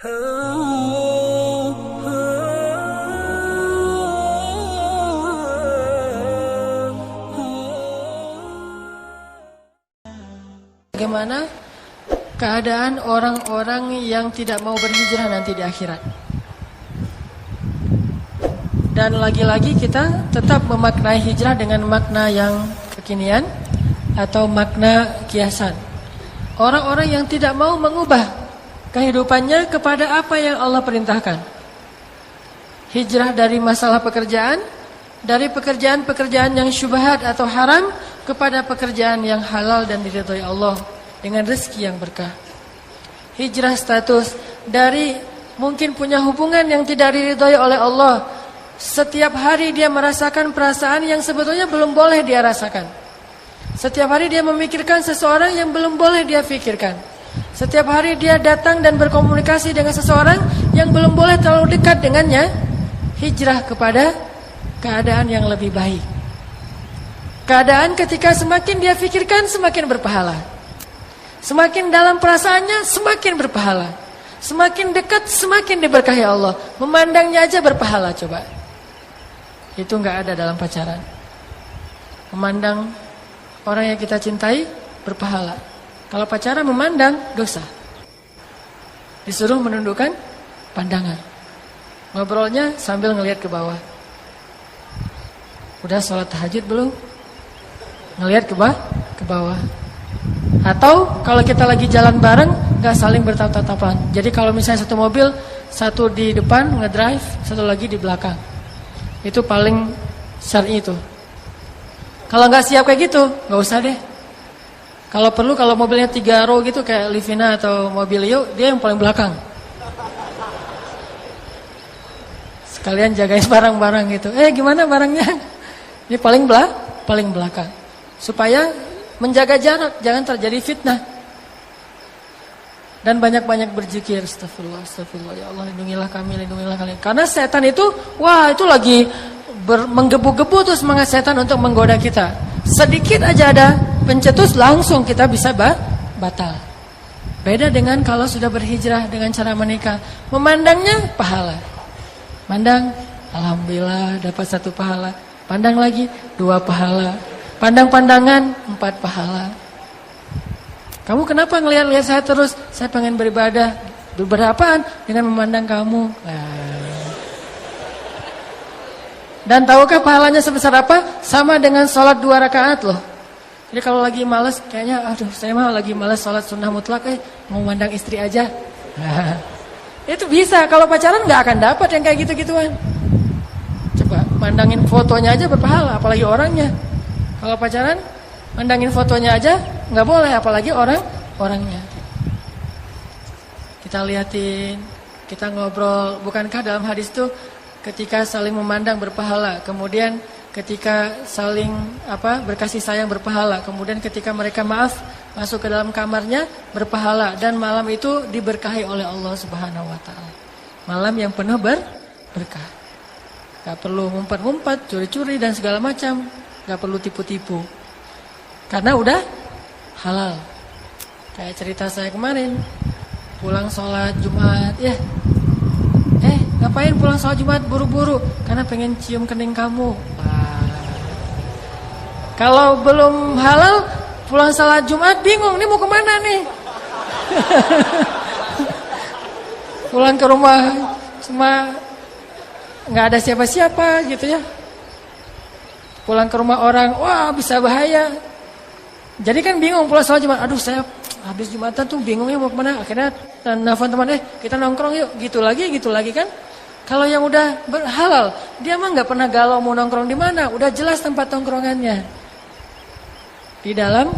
Bagaimana keadaan orang-orang yang tidak mau berhijrah nanti di akhirat? Dan lagi-lagi kita tetap memaknai hijrah dengan makna yang kekinian atau makna kiasan. Orang-orang yang tidak mau mengubah kehidupannya kepada apa yang Allah perintahkan. Hijrah dari masalah pekerjaan, dari pekerjaan-pekerjaan yang syubhat atau haram kepada pekerjaan yang halal dan diridhai Allah dengan rezeki yang berkah. Hijrah status dari mungkin punya hubungan yang tidak diridhai oleh Allah. Setiap hari dia merasakan perasaan yang sebetulnya belum boleh dia rasakan. Setiap hari dia memikirkan seseorang yang belum boleh dia pikirkan. Setiap hari dia datang dan berkomunikasi dengan seseorang yang belum boleh terlalu dekat dengannya. Hijrah kepada keadaan yang lebih baik. Keadaan ketika semakin dia pikirkan semakin berpahala. Semakin dalam perasaannya semakin berpahala. Semakin dekat semakin diberkahi Allah. Memandangnya aja berpahala coba. Itu enggak ada dalam pacaran. Memandang orang yang kita cintai berpahala. Kalau pacaran memandang dosa. Disuruh menundukkan pandangan. Ngobrolnya sambil ngelihat ke bawah. Udah sholat tahajud belum? Ngelihat ke bawah. Atau kalau kita lagi jalan bareng gak saling bertatap-tatapan. Jadi kalau misalnya satu mobil, satu di depan ngedrive, satu lagi di belakang. Itu paling syar'i itu. Kalau nggak siap kayak gitu, nggak usah deh. Kalau perlu, kalau mobilnya 3 row gitu kayak Livina atau Mobilio, dia yang paling belakang. Sekalian jagain barang-barang gitu. Gimana barangnya? Ini paling belakang. Supaya menjaga jarak, jangan terjadi fitnah. Dan banyak-banyak berzikir, astagfirullah, astagfirullah, ya Allah lindungilah kami, lindungilah kalian. Karena setan itu, itu lagi menggebu-gebu tuh semangat setan untuk menggoda kita. Sedikit aja ada pencetus langsung kita bisa batal. Beda dengan kalau sudah berhijrah dengan cara menikah. Memandangnya pahala. Pandang, alhamdulillah dapat 1 pahala. Pandang lagi 2 pahala. Pandang-pandangan 4 pahala. Kamu kenapa ngelihat-lihat saya terus? Saya pengen beribadah. Berapaan? Dengan memandang kamu. Dan tahukah pahalanya sebesar apa? Sama dengan sholat 2 rakaat loh. Jadi kalau lagi malas, kayaknya saya mah lagi malas sholat sunnah mutlak, mau mandang istri aja. Itu bisa. Kalau pacaran gak akan dapat yang kayak gitu-gituan. Coba mandangin fotonya aja berpahala, apalagi orangnya. Kalau pacaran, mandangin fotonya aja nggak boleh, apalagi orangnya. Kita liatin, kita ngobrol. Bukankah dalam hadis itu ketika saling memandang berpahala, kemudian ketika saling berkasih sayang berpahala, kemudian ketika mereka maaf masuk ke dalam kamarnya berpahala, dan malam itu diberkahi oleh Allah Subhanahu Wa Taala. Malam yang penuh berkah. Gak perlu ngumpet-ngumpet, curi-curi dan segala macam. Gak perlu tipu-tipu. Karena udah halal. Kayak cerita saya kemarin, pulang sholat Jumat, ngapain pulang sholat Jumat buru-buru? Karena pengen cium kening kamu. Kalau belum halal, pulang sholat Jumat bingung, nih mau kemana nih? Pulang ke rumah cuma nggak ada siapa-siapa gitu ya. Pulang ke rumah orang, bisa bahaya. Jadi kan bingung pulang sholat Jumat. Aduh, saya habis Jumatan tuh bingungnya mau kemana. Akhirnya nelfon teman, kita nongkrong yuk. Gitu lagi kan. Kalau yang udah halal, dia mah nggak pernah galau mau nongkrong di mana. Udah jelas tempat nongkrongannya. Di dalam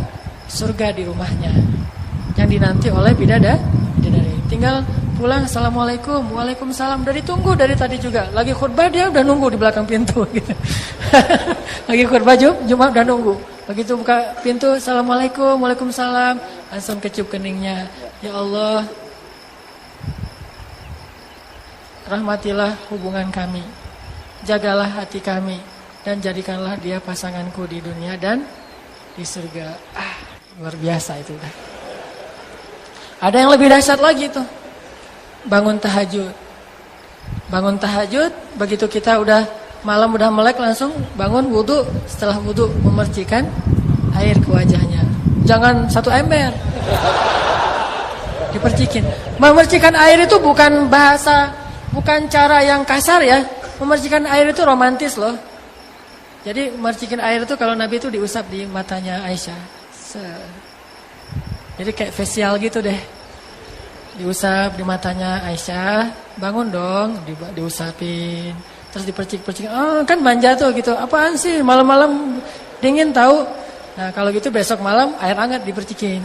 surga di rumahnya. Yang dinanti oleh bidadari. Tinggal pulang, assalamualaikum, waalaikumsalam. Udah ditunggu dari tadi juga. Lagi khutbah dia udah nunggu di belakang pintu gitu. Lagi khutbah Jumat udah nunggu. Begitu buka pintu, assalamualaikum, waalaikumsalam, langsung kecup keningnya. Ya Allah, rahmatilah hubungan kami, jagalah hati kami, dan jadikanlah dia pasanganku di dunia dan di surga. Luar biasa itu. Ada yang lebih dahsyat lagi tuh. bangun tahajud. Bangun tahajud, begitu kita udah malam udah melek langsung bangun wudu. Setelah wudu memercikan air ke wajahnya. Jangan 1 ember. Dipercikin. Memercikan air itu bukan bahasa, bukan cara yang kasar ya. Memercikan air itu romantis loh. Jadi memercikan air itu kalau Nabi itu diusap di matanya Aisyah. Jadi kayak facial gitu deh. Diusap di matanya Aisyah, bangun dong, diusapin. Terus dipercik-percik. Oh, kan manja tuh gitu. Apaan sih malam-malam dingin tahu? Nah, kalau gitu besok malam air hangat dipercikin.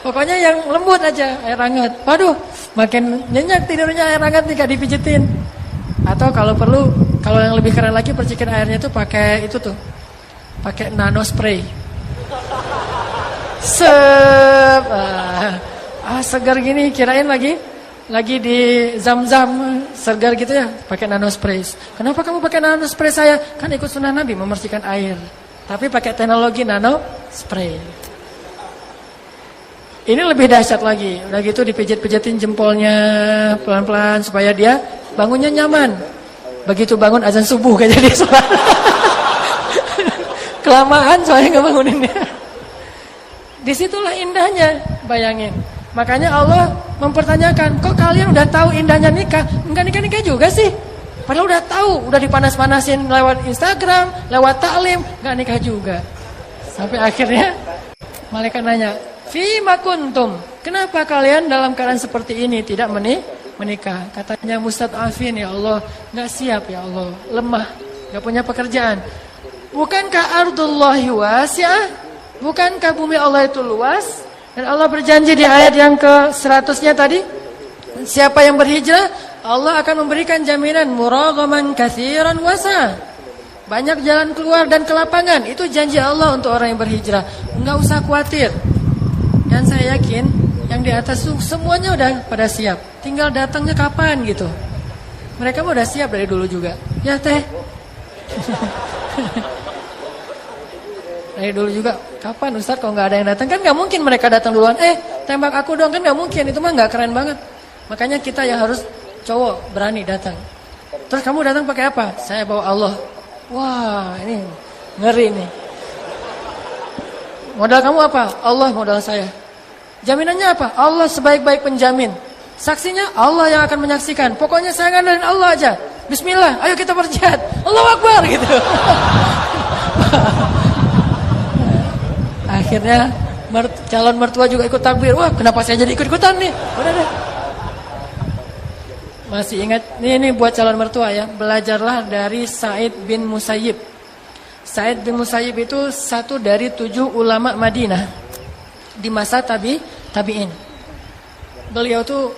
Pokoknya yang lembut aja, air hangat. Waduh, makin nyenyak tidurnya air hangat nih gak dipijitin. Atau kalau perlu, kalau yang lebih keren lagi percikin airnya tuh pakai itu tuh. Pakai nano spray. Segar gini, kirain lagi di zam-zam segar gitu ya, pakai nano spray. Kenapa kamu pakai nano spray saya? Kan ikut sunnah Nabi membersihkan air. Tapi pakai teknologi nano spray. Ini lebih dahsyat lagi. Udah gitu dipijit-pijitin jempolnya pelan-pelan supaya dia bangunnya nyaman. Begitu bangun azan subuh gak jadi sholat. Kelamaan soalnya ngebanguninnya. Disitulah indahnya, bayangin. Makanya Allah mempertanyakan, kok kalian udah tahu indahnya nikah? Enggak nikah-nikah juga sih. Padahal udah tahu, udah dipanas-panasin lewat Instagram, lewat taklim, enggak nikah juga. Sampai akhirnya malaikat nanya, "Fima kuntum?" Kenapa kalian dalam keadaan seperti ini tidak menikah? Katanya mustad'afin ya Allah, enggak siap ya Allah, lemah, enggak punya pekerjaan. Bukankah ardullahi wasi'ah? Bukankah bumi Allah itu luas? Dan Allah berjanji di ayat yang ke-100-nya tadi, siapa yang berhijrah, Allah akan memberikan jaminan muraghaman katsiran wasa. Banyak jalan keluar dan kelapangan. Itu janji Allah untuk orang yang berhijrah. Enggak usah khawatir. Dan saya yakin yang di atas itu semuanya udah pada siap. Tinggal datangnya kapan gitu. Mereka udah siap dari dulu juga. Ya teh. Dari dulu juga. Kapan Ustaz kalau nggak ada yang datang? Kan nggak mungkin mereka datang duluan. Tembak aku dong, kan nggak mungkin. Itu mah nggak keren banget. Makanya kita yang harus cowok berani datang. Terus kamu datang pakai apa? Saya bawa Allah. Wah, ini ngeri nih. Modal kamu apa? Allah modal saya. Jaminannya apa? Allah sebaik-baik penjamin. Saksinya Allah yang akan menyaksikan. Pokoknya saya ngandalin Allah aja. Bismillah, ayo kita berjihad. Allahu Akbar gitu. Akhirnya calon mertua juga ikut takbir. Wah, kenapa saya jadi ikut-ikutan nih? Udah deh. Masih ingat, ini buat calon mertua ya. Belajarlah dari Sa'id bin Musayyib. Sa'id bin Musayyib itu satu dari 7 ulama Madinah di masa tabi'in. Beliau tuh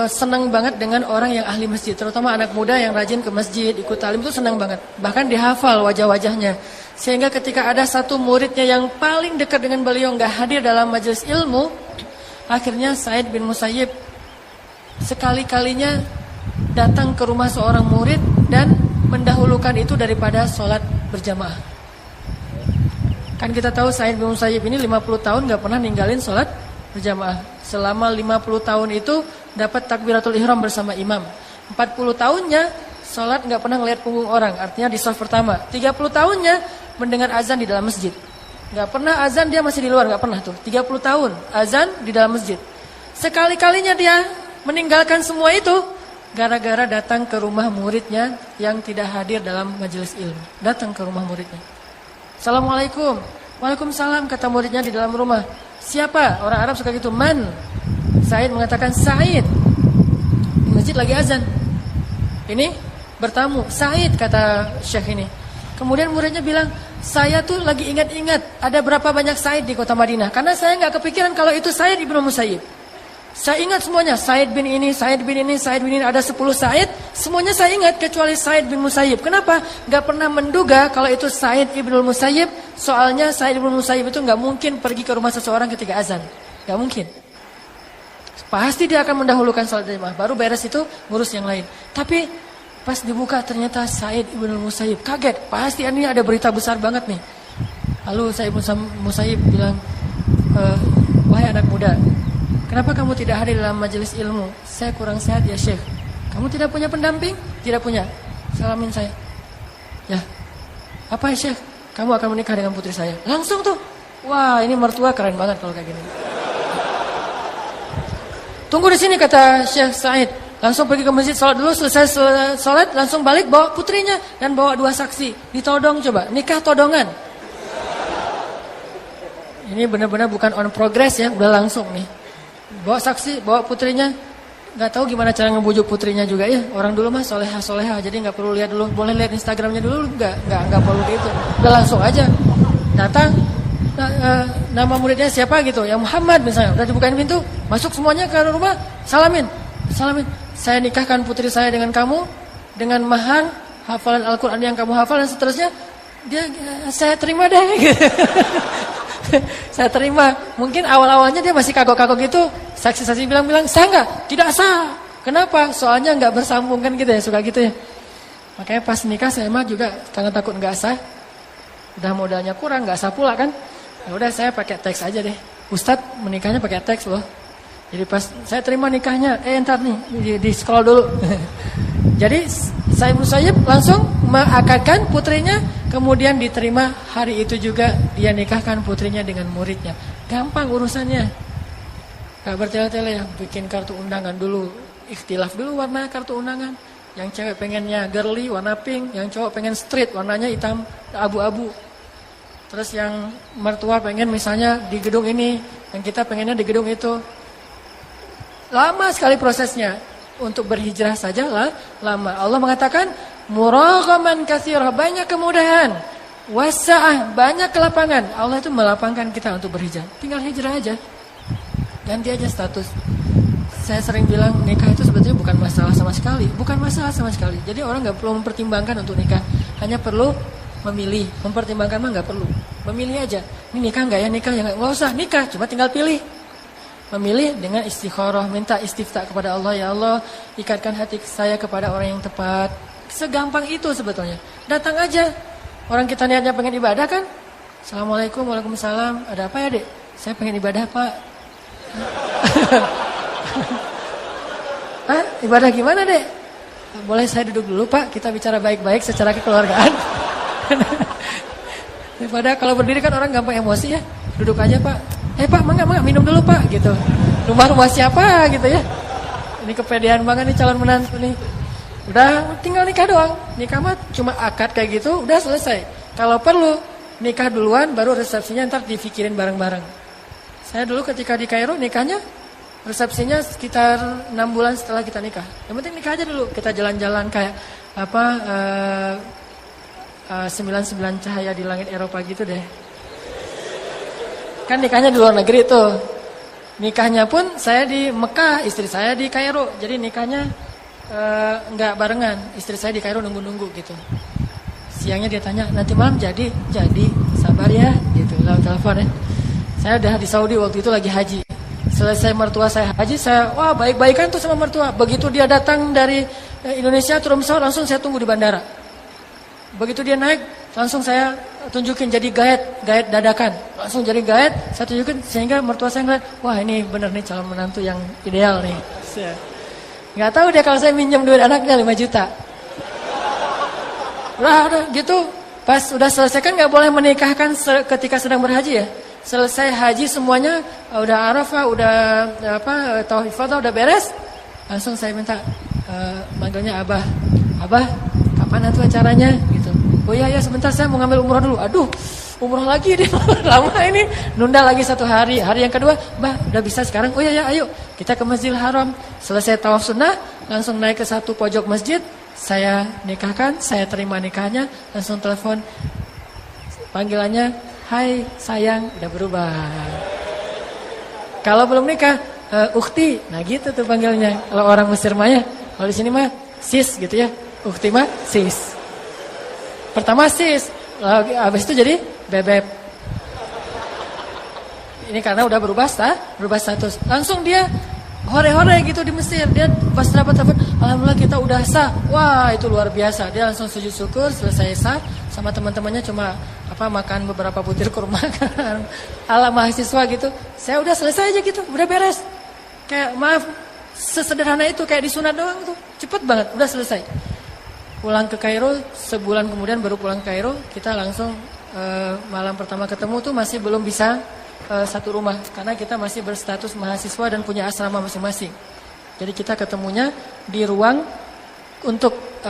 senang banget dengan orang yang ahli masjid, terutama anak muda yang rajin ke masjid, ikut talim tuh senang banget. Bahkan dihafal wajah-wajahnya. Sehingga ketika ada satu muridnya yang paling dekat dengan beliau nggak hadir dalam majelis ilmu, akhirnya Sa'id bin Musayyib sekali-kalinya datang ke rumah seorang murid dan mendahulukan itu daripada sholat berjamaah. Kan kita tahu Sa'id bin Musayyib ini 50 tahun nggak pernah ninggalin sholat berjamaah. Selama 50 tahun itu dapat takbiratul ihram bersama imam. 40 tahunnya sholat nggak pernah ngelihat punggung orang, artinya di shaf pertama. 30 tahunnya mendengar azan di dalam masjid. Nggak pernah azan dia masih di luar, nggak pernah tuh. 30 tahun azan di dalam masjid. Sekali-kalinya dia meninggalkan semua itu gara-gara datang ke rumah muridnya yang tidak hadir dalam majelis ilmu. Datang ke rumah muridnya. Assalamualaikum. Waalaikumsalam, kata muridnya di dalam rumah. Siapa? Orang Arab suka gitu. Man. Sa'id mengatakan Sa'id. Di masjid lagi azan. Ini bertamu. Sa'id, kata Syekh ini. Kemudian muridnya bilang, saya tuh lagi ingat-ingat ada berapa banyak Sa'id di kota Madinah. Karena saya nggak kepikiran kalau itu Sa'id ibnu Musayyib. Saya ingat semuanya, Sa'id bin ini, Sa'id bin ini, Sa'id bin ini, ada 10 Sa'id. Semuanya saya ingat kecuali Sa'id bin Musayyib. Kenapa? Gak pernah menduga kalau itu Sa'id ibnu Musayyib. Soalnya Sa'id ibnu Musayyib itu gak mungkin pergi ke rumah seseorang ketika azan. Gak mungkin. Pasti dia akan mendahulukan salat jamaah. Baru beres itu ngurus yang lain. Tapi pas dibuka ternyata Sa'id ibnu Musayyib. Kaget, pasti ini ada berita besar banget nih. Lalu Sa'id ibnu Musayyib bilang, wahai anak muda, kenapa kamu tidak hadir dalam majelis ilmu? Saya kurang sehat ya Syekh. Kamu tidak punya pendamping? Tidak punya. Salamin saya. Ya. Apa ya Syekh? Kamu akan menikah dengan putri saya. Langsung tuh. Wah, ini mertua keren banget kalau kayak gini. Tunggu di sini kata Syekh Said. Langsung pergi ke masjid, sholat dulu, selesai sholat, langsung balik bawa putrinya dan bawa 2 saksi. Ditodong coba, nikah todongan. Ini benar-benar bukan on progress ya, udah langsung nih. Bawa saksi, bawa putrinya. Gak tahu gimana cara ngebujuk putrinya juga ya. Orang dulu mah soleha, jadi gak perlu lihat dulu. Boleh lihat Instagramnya dulu, gak perlu gitu. Udah langsung aja. Datang, nama muridnya siapa gitu, ya Muhammad misalnya. Udah dibukain pintu, masuk semuanya ke rumah, salamin. Saya nikahkan putri saya dengan kamu, dengan mahar, hafalan Al-Quran yang kamu hafal dan seterusnya. Saya terima deh. Saya terima. Mungkin awal-awalnya dia masih kagok-kagok gitu. Saksi-saksi bilang sah nggak? Tidak sah. Kenapa? Soalnya nggak bersambung kan gitu ya, suka gitu ya. Makanya pas nikah saya mah juga karena takut nggak sah. Udah modalnya kurang, nggak sah pula kan. Ya udah saya pakai teks aja deh. Ustadz menikahnya pakai teks loh. Jadi pas saya terima nikahnya, entar nih di scroll dulu. Jadi Said Musayyib langsung mengakadkan putrinya, kemudian diterima hari itu juga dia nikahkan putrinya dengan muridnya. Gampang urusannya. Gak bertele-tele ya, bikin kartu undangan dulu, ikhtilaf dulu warna kartu undangan. Yang cewek pengennya girly warna pink, yang cowok pengen street warnanya hitam abu-abu. Terus yang mertua pengen misalnya di gedung ini, yang kita pengennya di gedung itu. Lama sekali prosesnya. Untuk berhijrah saja lama. Allah mengatakan muraghaman katsira, banyak kemudahan. Wasa'ah, banyak kelapangan. Allah itu melapangkan kita untuk berhijrah. Tinggal hijrah aja. Ganti aja status. Saya sering bilang nikah itu sebetulnya bukan masalah sama sekali. Bukan masalah sama sekali. Jadi orang gak perlu mempertimbangkan untuk nikah. Hanya perlu memilih. Mempertimbangkan mah gak perlu. Memilih aja. Ini nikah gak ya? Nikah ya gak usah nikah. Cuma tinggal pilih. Memilih dengan istikharah, minta istifta kepada Allah, ya Allah, ikatkan hati saya kepada orang yang tepat. Segampang itu sebetulnya. Datang aja. Orang kita niatnya pengen ibadah kan? Assalamualaikum, waalaikumsalam. Ada apa ya dek? Saya pengen ibadah pak. Hah? Ibadah gimana dek? Boleh saya duduk dulu pak? Kita bicara baik-baik secara kekeluargaan. Daripada kalau berdiri kan orang gampang emosi ya. Duduk aja pak. Pak, mangga minum dulu pak gitu. Rumah siapa gitu ya. Ini kepedean banget nih calon menantu nih. Udah tinggal nikah doang. Nikah mah cuma akad kayak gitu udah selesai. Kalau perlu nikah duluan baru resepsinya ntar dipikirin bareng-bareng. Saya dulu ketika di Kairo nikahnya resepsinya sekitar 6 bulan setelah kita nikah. Yang penting nikah aja dulu. Kita jalan-jalan kayak 99 cahaya di langit Eropa gitu deh. Kan nikahnya di luar negeri tuh. Nikahnya pun saya di Mekah, istri saya di Kairo. Jadi nikahnya enggak barengan. Istri saya di Kairo nunggu-nunggu gitu. Siangnya dia tanya, nanti malam jadi sabar ya gitu. Lalu telepon ya. Saya udah di Saudi waktu itu lagi haji. Selesai mertua saya haji, saya wah baik-baikan tuh sama mertua. Begitu dia datang dari Indonesia turun pesawat langsung saya tunggu di bandara. Begitu dia naik, langsung saya tunjukin jadi guide dadakan. Langsung jadi guide, saya tunjukin sehingga mertua saya ngeliat, wah ini bener nih calon menantu yang ideal nih. Nggak tahu dia kalau saya minjem duit anaknya 5 juta. Udah gitu, pas udah selesai kan nggak boleh menikahkan ketika sedang berhaji ya. Selesai haji semuanya, udah Arafah, udah Tauhid Ifadah udah beres. Langsung saya minta manggilnya Abah, kapan itu acaranya gitu. Oh iya sebentar saya mau ngambil umroh dulu. Aduh, umroh lagi deh. Lama ini. Nunda lagi 1 hari. Hari yang kedua, Mbah, udah bisa sekarang. Oh iya ayo. Kita ke Masjidil Haram. Selesai tawaf sunnah, langsung naik ke satu pojok masjid. Saya nikahkan, saya terima nikahnya, langsung telepon. Panggilannya, "Hai sayang," udah berubah. Kalau belum nikah, "Ukhti." Nah gitu tuh panggilnya. Kalau orang Mesir mah ya. Kalau di sini mah sis gitu ya. Ukhti mah sis. Pertama sis, habis itu jadi bebek. Ini karena udah berubah status. Langsung dia hore-hore gitu di Mesir. Dia pas dapat telepon, alhamdulillah kita udah sah. Wah itu luar biasa. Dia langsung sujud syukur, selesai sah. Sama teman-temannya cuma makan beberapa butir kurma kan. Ala mahasiswa gitu. Saya udah selesai aja gitu, udah beres. Kayak maaf, sesederhana itu kayak disunat doang tuh. Cepet banget, udah selesai. Pulang ke Kairo, sebulan kemudian baru pulang ke Kairo, kita langsung malam pertama ketemu tuh masih belum bisa satu rumah karena kita masih berstatus mahasiswa dan punya asrama masing-masing. Jadi kita ketemunya di ruang untuk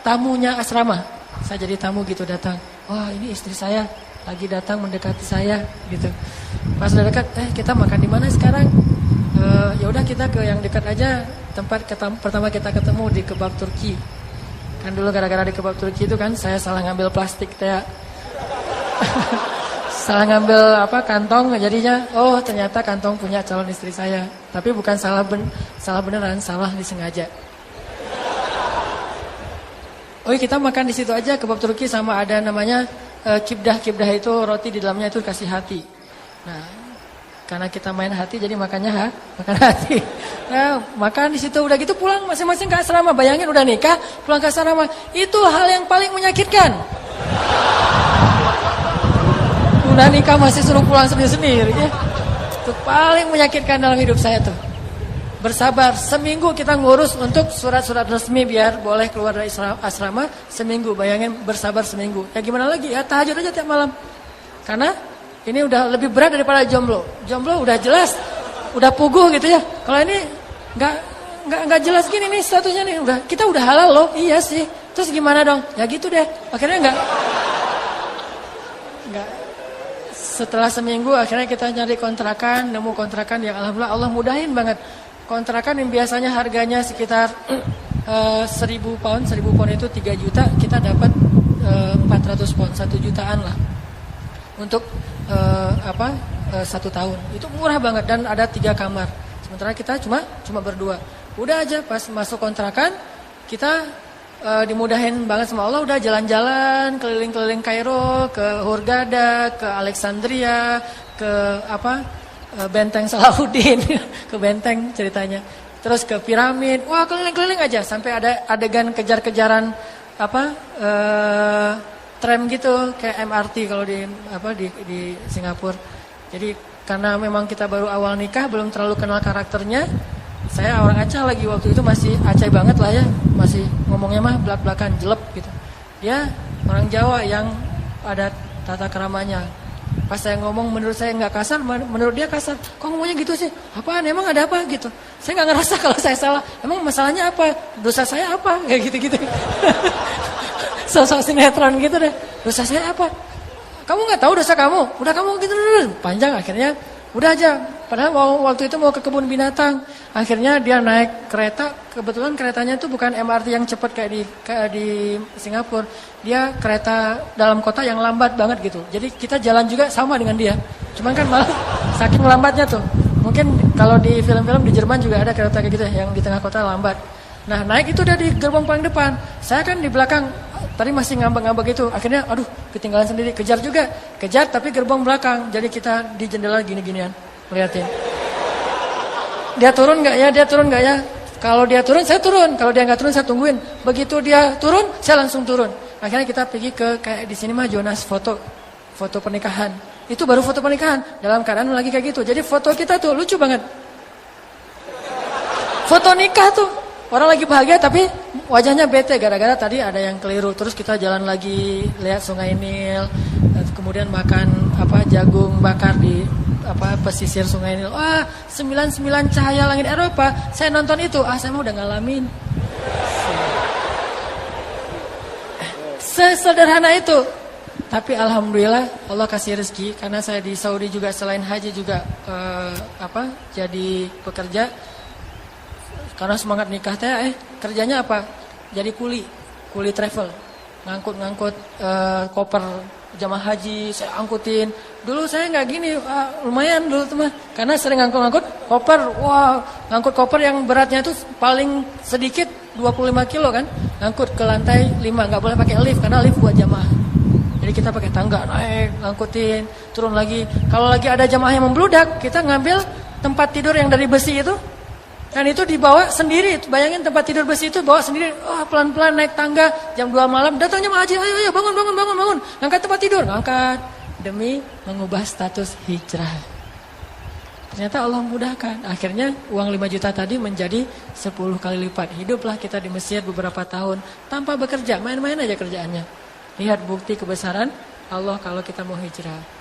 tamunya asrama. Saya jadi tamu gitu datang. Wah, ini istri saya lagi datang mendekati saya gitu. Pas udah dekat, kita makan di mana sekarang? Ya udah kita ke yang dekat aja. Tempat pertama kita ketemu di kebab Turki. Kan dulu gara-gara di kebab Turki itu kan saya salah ngambil plastik teh. Salah ngambil kantong jadinya ternyata kantong punya calon istri saya. Tapi bukan salah beneran, salah disengaja. Kita makan di situ aja kebab Turki sama ada namanya kibdah itu roti di dalamnya itu kasih hati. Nah, karena kita main hati jadi makannya makan hati. Nah, makan di situ udah gitu pulang masing-masing ke asrama. Bayangin udah nikah pulang ke asrama. Itu hal yang paling menyakitkan. Udah nikah masih suruh pulang sendiri-sendiri ya. Itu paling menyakitkan dalam hidup saya tuh. Bersabar, seminggu kita ngurus untuk surat-surat resmi biar boleh keluar dari asrama seminggu. Bayangin bersabar seminggu. Ya gimana lagi ya, tahajud aja tiap malam. Karena ini udah lebih berat daripada jomblo. Jomblo udah jelas, udah puguh gitu ya. Kalau ini nggak jelas gini nih statusnya nih. Kita udah halal loh. Iya sih. Terus gimana dong? Ya gitu deh. Akhirnya nggak. Setelah seminggu akhirnya kita nyari kontrakan, nemu kontrakan yang alhamdulillah Allah mudahin banget. Kontrakan yang biasanya harganya sekitar 1.000 pound itu 3 juta, kita dapat 400 pound, 1 jutaan lah. Untuk 1 tahun. Itu murah banget dan ada 3 kamar. Sementara kita cuma berdua. Udah aja pas masuk kontrakan kita dimudahin banget sama Allah, udah jalan-jalan keliling-keliling Kairo, ke Hurghada, ke Alexandria, ke Benteng Salahuddin, ke benteng ceritanya. Terus ke piramid. Wah, keliling-keliling aja sampai ada adegan kejar-kejaran tram gitu kayak MRT kalau di Singapura. Jadi karena memang kita baru awal nikah, belum terlalu kenal karakternya. Saya orang Aceh lagi waktu itu masih Aceh banget lah ya, masih ngomongnya mah belak-belakan, jelek gitu. Dia orang Jawa yang ada tata keramanya. Pas saya ngomong menurut saya nggak kasar, menurut dia kasar. Kok ngomongnya gitu sih? Apaan? Emang ada apa gitu? Saya nggak ngerasa kalau saya salah. Emang masalahnya apa? Dosa saya apa? Kayak gitu-gitu. Sosok sinetron gitu deh. Dosa saya apa? Kamu nggak tahu dosa kamu? Udah kamu gitu panjang akhirnya. Udah aja, padahal waktu itu mau ke kebun binatang. Akhirnya dia naik kereta, kebetulan keretanya itu bukan MRT yang cepat kayak di Singapura. Dia kereta dalam kota yang lambat banget gitu. Jadi kita jalan juga sama dengan dia. Cuman kan malah saking lambatnya tuh. Mungkin kalau di film-film di Jerman juga ada kereta kayak gitu yang di tengah kota lambat. Nah, naik itu udah di gerbong paling depan. Saya kan di belakang. Tadi masih ngambek-ngambek gitu. Akhirnya aduh ketinggalan sendiri. Kejar juga. Kejar tapi gerbong belakang. Jadi kita di jendela gini-ginian. Lihatin. Dia turun gak ya? Dia turun gak ya? Kalau dia turun saya turun. Kalau dia gak turun saya tungguin. Begitu dia turun saya langsung turun. Akhirnya kita pergi ke kayak di sini mah Jonas foto pernikahan. Itu baru foto pernikahan. Dalam keadaan lagi kayak gitu. Jadi foto kita tuh lucu banget. Foto nikah tuh. Orang lagi bahagia tapi wajahnya bete gara-gara tadi ada yang keliru. Terus kita jalan lagi lihat Sungai Nil, kemudian makan jagung bakar di pesisir Sungai Nil. Wah, 99 cahaya langit Eropa. Saya nonton itu, saya mah udah ngalamin. Sesederhana itu. Tapi alhamdulillah Allah kasih rezeki karena saya di Saudi juga selain haji juga jadi pekerja. Karena semangat nikah teh kerjanya apa? Jadi kuli travel. Ngangkut koper jamaah haji, saya angkutin. Dulu saya nggak gini, lumayan dulu tuh mah. Karena sering ngangkut koper. Wah, ngangkut koper yang beratnya tuh paling sedikit 25 kilo kan. Ngangkut ke lantai 5, nggak boleh pakai lift karena lift buat jamaah. Jadi kita pakai tangga naik, ngangkutin, turun lagi. Kalau lagi ada jamaah yang membludak, kita ngambil tempat tidur yang dari besi itu. Dan itu dibawa sendiri, bayangin tempat tidur besi itu bawa sendiri, pelan-pelan naik tangga, jam 2 malam, datang jemaah haji, ayo bangun, ngangkat tempat tidur, ngangkat, demi mengubah status hijrah. Ternyata Allah mudahkan. Akhirnya uang 5 juta tadi menjadi 10 kali lipat. Hiduplah kita di Mesir beberapa tahun tanpa bekerja, main-main aja kerjaannya. Lihat bukti kebesaran Allah kalau kita mau hijrah.